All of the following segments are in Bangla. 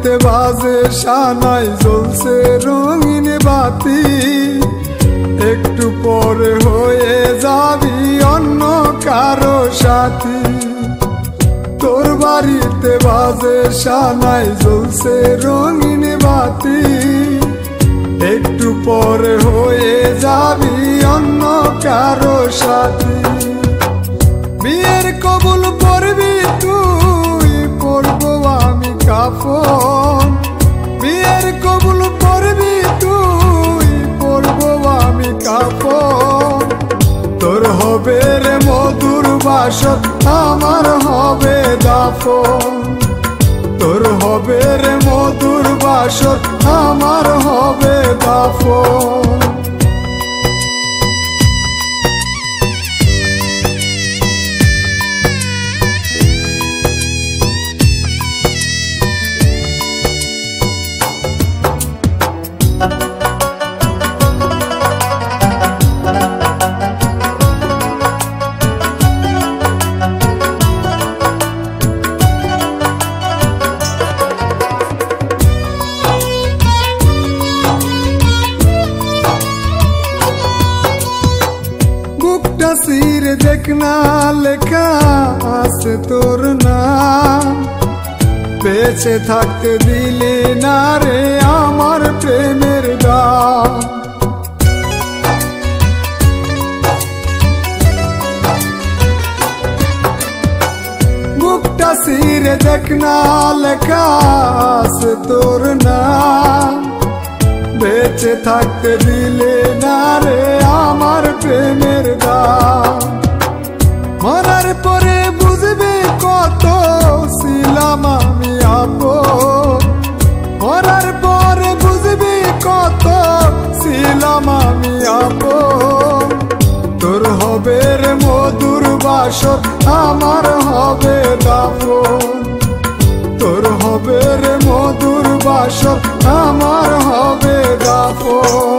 বাড়িতে বাজে সানাই, জ্বলছে রঙিন বাতি। একটু পরে হয়ে যাবি অন্য কারো সাথী। তোর বাড়িতে বাজে সানাই, জ্বলছে রঙিন বাতি। একটু পরে হয়ে যাবি অন্য কারো সাথী। বিয়ের কবুল পড়বি তুই, পড়বো আমি কাফন। বিয়ের কবুল পড়বি তুই, পড়বো আমি কাফন। তোর হবে রে মধুর বাসর, আমার হবে দাফন। তোর হবে রে মধুর বাসর, আমার হবে দাফন। সিরে দেখনা লেখা আছে তোর নাম। বেঁচে থাকতে দিলি না রে আমার প্রেমের দাম। বুকটা সিরে দেখনা লেখা আছে তোর নাম। বেঁচে থাকতে দিলে না রে আমার প্রেমের দাম। মরার পরে বুঝবি কত ছিলাম আমি আপন। মরার পরে বুঝবি কত ছিলাম আমি আপন। তোর হবে রে মধুর বাসর, আমার হবে দাফন। তোর হবে রে মধুর বাসর, আমার হবে দাফন।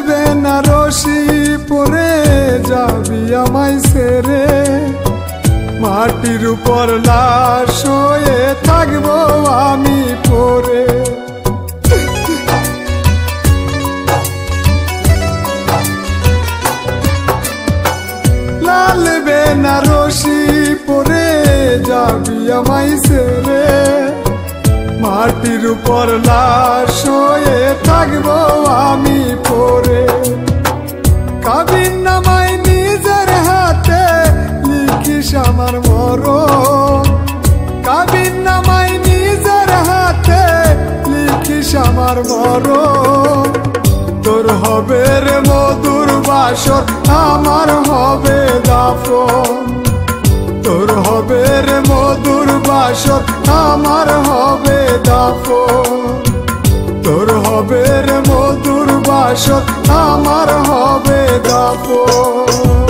বেনারসি পরে যাবি আমায় ছেড়ে। মাটির উপর লাশ হয়ে থাকবো আমি পরে। লাল বেনারসি পরে যাবি আমায় ছেড়ে। মাটির উপর লাশ হয়ে থাকবো আমি পরে। কাবিন নামায় নিজের হাতে লিখিস আমার মরণ। কাবিন নামায় নিজের হাতে লিখিস আমার মরণ। তোর হবে রে মধুর বাসর, আমার হবে দাফন। তোর হবে রে মধুর বাসর, আমার হবে দাফন। তোর হবে রে মধুর বাসর, আমার হবে দাফন।